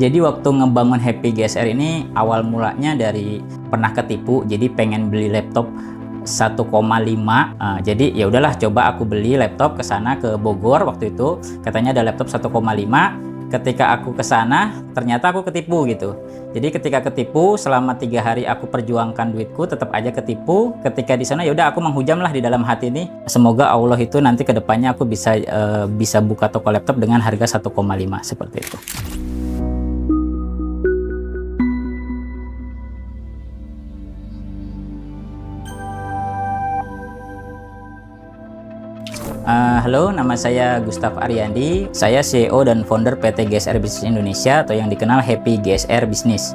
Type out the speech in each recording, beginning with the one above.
Jadi waktu ngebangun Happy GSR ini awal mulanya dari pernah ketipu, jadi pengen beli laptop 1,5. Jadi ya udahlah, coba aku beli laptop ke sana ke Bogor waktu itu, katanya ada laptop 1,5. Ketika aku ke sana ternyata aku ketipu gitu. Jadi ketika ketipu selama 3 hari aku perjuangkan duitku, tetap aja ketipu. Ketika di sana ya udah aku menghujam lah di dalam hati ini, semoga Allah itu nanti kedepannya aku bisa buka toko laptop dengan harga 1,5 seperti itu. Halo, nama saya Gustaf Aryandi. Saya CEO dan founder PT GSR Business Indonesia atau yang dikenal Happy GSR Business.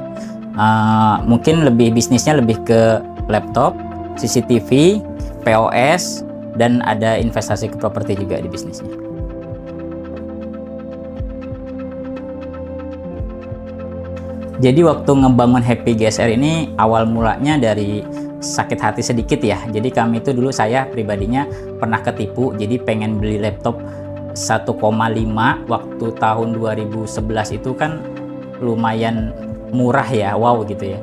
Mungkin bisnisnya lebih ke laptop, CCTV, POS, dan ada investasi ke properti juga di bisnisnya. Jadi waktu ngebangun Happy GSR ini awal mulanya dari sakit hati sedikit ya. Jadi kami itu dulu, saya pribadinya pernah ketipu, jadi pengen beli laptop 1,5 waktu tahun 2011 itu kan lumayan murah ya, wow gitu ya.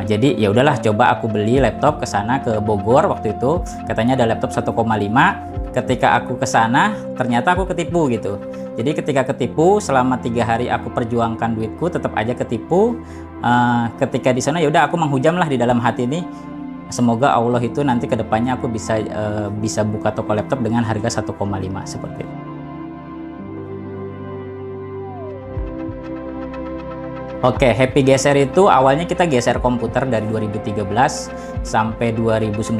Jadi ya udahlah, coba aku beli laptop ke sana ke Bogor waktu itu, katanya ada laptop 1,5. Ketika aku ke sana ternyata aku ketipu gitu. Jadi ketika ketipu selama 3 hari aku perjuangkan duitku, tetap aja ketipu. Ketika di sana ya udah aku menghujam lah di dalam hati ini, semoga Allah itu nanti kedepannya aku bisa buka toko laptop dengan harga 1,5 seperti itu. Oke, Happy GSR itu awalnya kita geser komputer dari 2013 sampai 2019.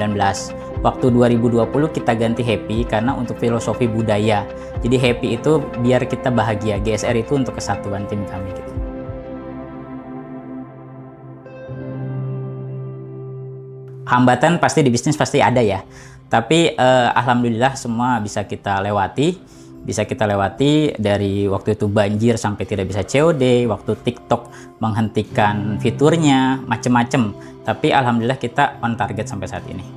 Waktu 2020 kita ganti Happy karena untuk filosofi budaya. Jadi Happy itu biar kita bahagia, GSR itu untuk kesatuan tim kami gitu. Hambatan pasti di bisnis pasti ada ya, tapi alhamdulillah semua bisa kita lewati dari waktu itu banjir sampai tidak bisa COD, waktu TikTok menghentikan fiturnya, macem-macem, tapi alhamdulillah kita on target sampai saat ini.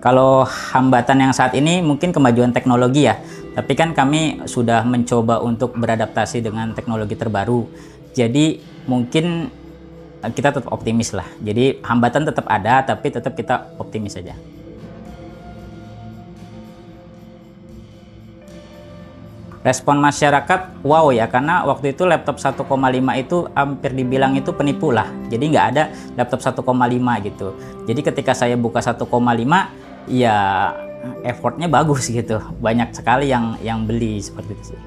Kalau hambatan yang saat ini mungkin kemajuan teknologi ya, tapi kan kami sudah mencoba untuk beradaptasi dengan teknologi terbaru. Jadi mungkin kita tetap optimis lah. Jadi hambatan tetap ada, tapi tetap kita optimis saja. Respon masyarakat wow ya, karena waktu itu laptop 1,5 itu hampir dibilang itu penipu lah. Jadi nggak ada laptop 1,5 gitu. Jadi ketika saya buka 1,5 ya effortnya bagus gitu. Banyak sekali yang beli seperti itu sih.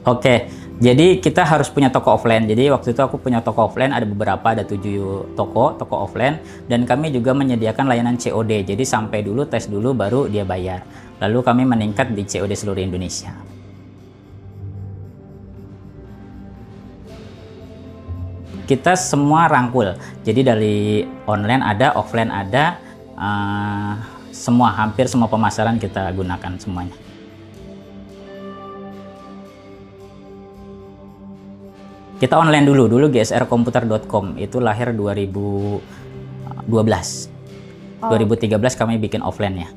Oke, jadi kita harus punya toko offline. Jadi waktu itu aku punya toko offline, ada beberapa, ada 7 toko offline, dan kami juga menyediakan layanan COD. Jadi sampai dulu, tes dulu, baru dia bayar. Lalu kami meningkat di COD seluruh Indonesia. Kita semua rangkul. Jadi dari online ada, offline ada, hampir semua pemasaran kita gunakan semuanya. Kita online dulu gsrkomputer.com itu lahir 2012. 2013 kami bikin offline ya.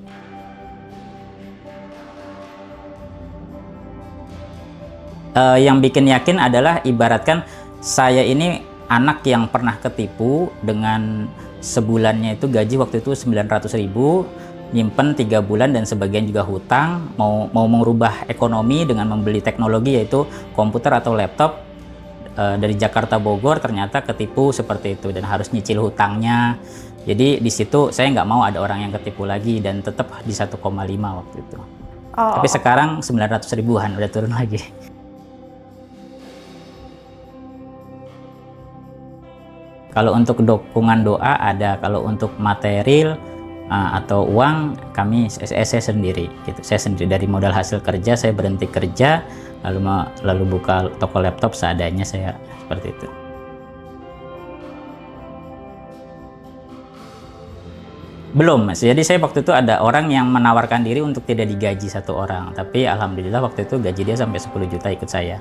Yang bikin yakin adalah ibaratkan saya ini anak yang pernah ketipu dengan sebulannya itu gaji waktu itu 900.000, nyimpen 3 bulan dan sebagian juga hutang, mau merubah ekonomi dengan membeli teknologi yaitu komputer atau laptop. Dari Jakarta Bogor ternyata ketipu seperti itu dan harus nyicil hutangnya. Jadi di situ saya nggak mau ada orang yang ketipu lagi dan tetap di 1,5 waktu itu. Tapi sekarang 900 ribuan udah turun lagi. Kalau untuk dukungan doa ada, kalau untuk material atau uang saya sendiri gitu. Saya sendiri dari modal hasil kerja, saya berhenti kerja lalu buka toko laptop seadanya, saya seperti itu. Belum Mas, jadi saya waktu itu ada orang yang menawarkan diri untuk tidak digaji 1 orang, tapi alhamdulillah waktu itu gaji dia sampai 10 juta ikut saya.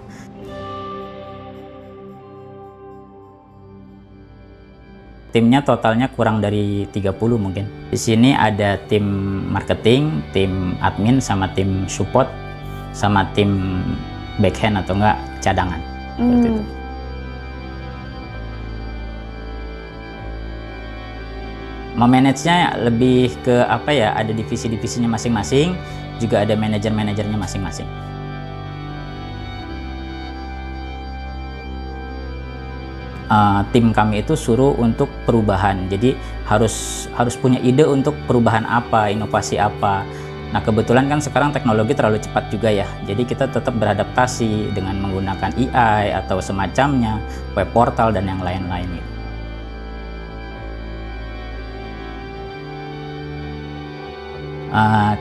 Timnya totalnya kurang dari 30 mungkin. Di sini ada tim marketing, tim admin, sama tim support, sama tim backhand atau enggak cadangan. Seperti itu. Memanagenya lebih ke apa ya, ada divisi-divisinya masing-masing, juga ada manajer-manajernya masing-masing. Tim kami itu suruh untuk perubahan, jadi harus punya ide untuk perubahan apa, inovasi apa. Nah kebetulan kan sekarang teknologi terlalu cepat juga ya, jadi kita tetap beradaptasi dengan menggunakan AI atau semacamnya, web portal dan yang lain-lain.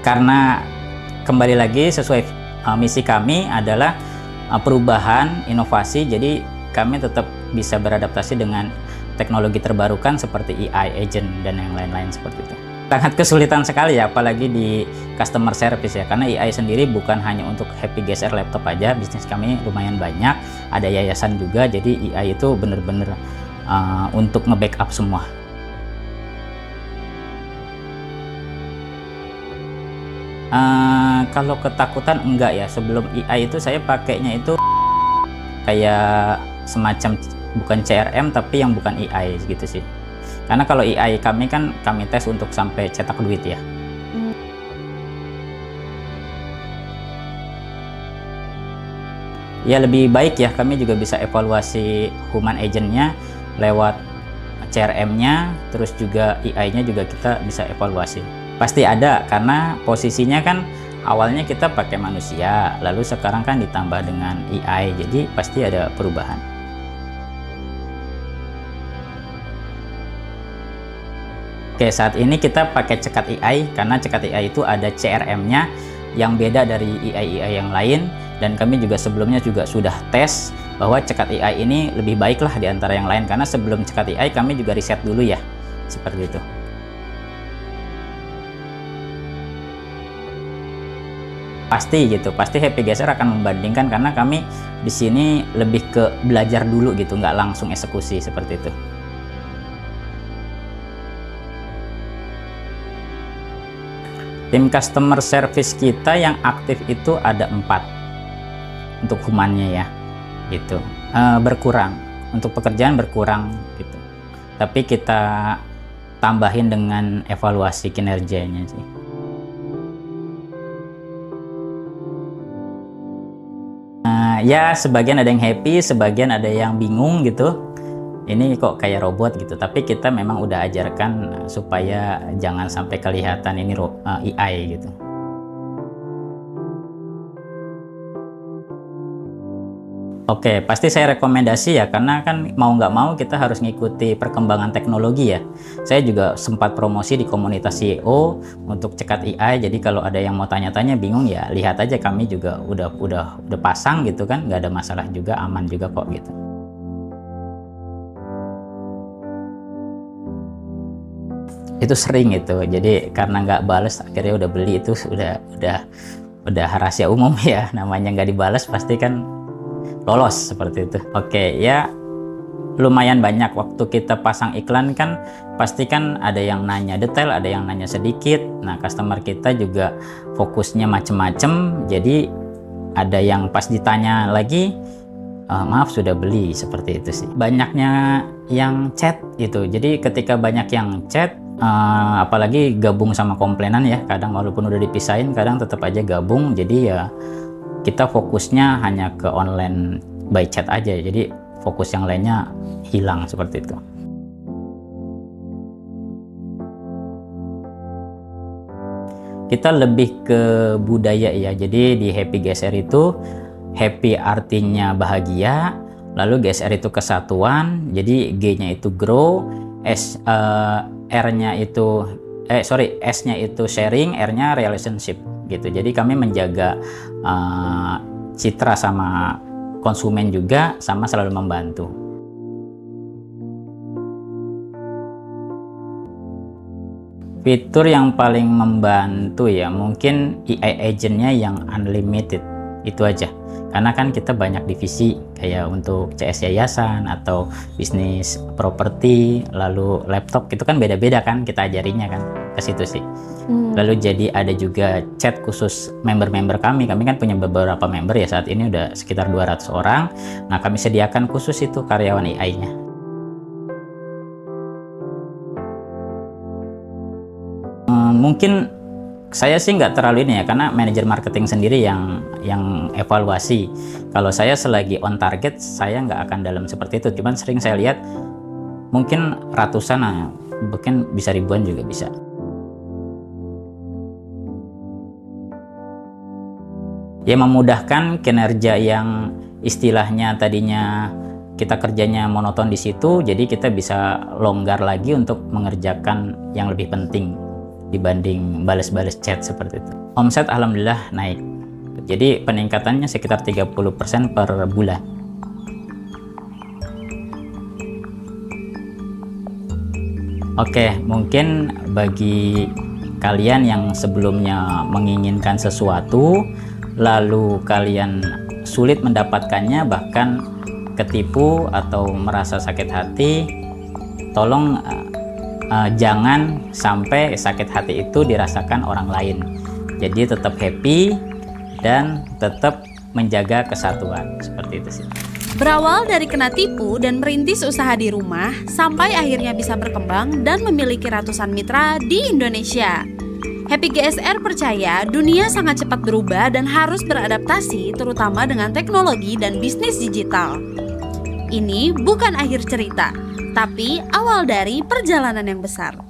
Karena kembali lagi sesuai misi kami adalah perubahan, inovasi, jadi kami tetap bisa beradaptasi dengan teknologi terbarukan seperti AI agent dan yang lain-lain seperti itu. Sangat kesulitan sekali ya, apalagi di customer service ya, karena AI sendiri bukan hanya untuk Happy GSR laptop aja, bisnis kami lumayan banyak, ada yayasan juga, jadi AI itu bener-bener untuk nge-backup semua. Kalau ketakutan enggak ya, sebelum AI itu saya pakainya itu kayak semacam bukan CRM tapi yang bukan AI gitu sih. Karena kalau AI kami kan kami tes untuk sampai cetak duit ya. Ya lebih baik ya, kami juga bisa evaluasi human agentnya lewat CRM-nya, terus juga AI-nya juga kita bisa evaluasi. Pasti ada, karena posisinya kan awalnya kita pakai manusia, lalu sekarang kan ditambah dengan AI, jadi pasti ada perubahan. Oke, saat ini kita pakai Cekat AI, karena Cekat AI itu ada CRM-nya yang beda dari AI yang lain, dan kami juga sebelumnya juga sudah tes bahwa Cekat AI ini lebih baik lah di antara yang lain, karena sebelum Cekat AI kami juga riset dulu ya, seperti itu. Pasti gitu, pasti Happy GSR akan membandingkan, karena kami di sini lebih ke belajar dulu gitu, nggak langsung eksekusi seperti itu. Tim customer service kita yang aktif itu ada 4 untuk humannya ya, gitu. Berkurang untuk pekerjaan, berkurang gitu, tapi kita tambahin dengan evaluasi kinerjanya sih. Ya sebagian ada yang happy, sebagian ada yang bingung gitu, ini kok kayak robot gitu, tapi kita memang udah ajarkan supaya jangan sampai kelihatan ini AI gitu. Oke, pasti saya rekomendasi ya, karena kan mau nggak mau kita harus ngikuti perkembangan teknologi ya. Saya juga sempat promosi di komunitas CEO untuk Cekat AI, jadi kalau ada yang mau tanya-tanya bingung ya lihat aja, kami juga udah pasang gitu kan, nggak ada masalah juga, aman juga kok gitu. Itu sering itu, jadi karena nggak bales akhirnya udah beli, itu udah rahasia umum ya, namanya nggak dibales pasti kan lolos seperti itu. Oke ya, lumayan banyak waktu kita pasang iklan kan, pasti kan ada yang nanya detail, ada yang nanya sedikit. Nah customer kita juga fokusnya macem-macem, jadi ada yang pas ditanya lagi maaf sudah beli, seperti itu sih. Banyaknya yang chat gitu, jadi ketika banyak yang chat, apalagi gabung sama komplainan ya, kadang walaupun udah dipisahin kadang tetap aja gabung, jadi ya kita fokusnya hanya ke online by chat aja, jadi fokus yang lainnya hilang seperti itu. Kita lebih ke budaya ya, jadi di Happy GSR itu happy artinya bahagia, lalu GSR itu kesatuan, jadi G-nya itu grow, R-nya itu S-nya itu sharing, R-nya relationship gitu. Jadi kami menjaga citra sama konsumen juga, sama selalu membantu. Fitur yang paling membantu ya mungkin AI agentnya yang unlimited. Itu aja. Karena kan kita banyak divisi, kayak untuk CS yayasan atau bisnis properti, lalu laptop, itu kan beda-beda kan kita ajarinya kan, ke situ sih. Lalu jadi ada juga chat khusus member-member kami kan punya beberapa member ya, saat ini udah sekitar 200 orang. Nah kami sediakan khusus itu karyawan AI-nya. Mungkin saya sih nggak terlalu ini ya, karena manajer marketing sendiri yang evaluasi. Kalau saya selagi on target, saya nggak akan dalam seperti itu. Cuman sering saya lihat mungkin ratusan, mungkin bisa ribuan juga bisa. Ya memudahkan kinerja yang istilahnya tadinya kita kerjanya monoton di situ, jadi kita bisa longgar lagi untuk mengerjakan yang lebih penting dibanding balas-balas chat seperti itu. Omset alhamdulillah naik. Jadi peningkatannya sekitar 30% per bulan. Oke, mungkin bagi kalian yang sebelumnya menginginkan sesuatu, lalu kalian sulit mendapatkannya, bahkan ketipu atau merasa sakit hati, tolong jangan sampai sakit hati itu dirasakan orang lain. Jadi tetap happy dan tetap menjaga kesatuan, seperti itu sih. Berawal dari kena tipu dan merintis usaha di rumah, sampai akhirnya bisa berkembang dan memiliki ratusan mitra di Indonesia. Happy GSR percaya dunia sangat cepat berubah dan harus beradaptasi, terutama dengan teknologi dan bisnis digital. Ini bukan akhir cerita, tapi awal dari perjalanan yang besar.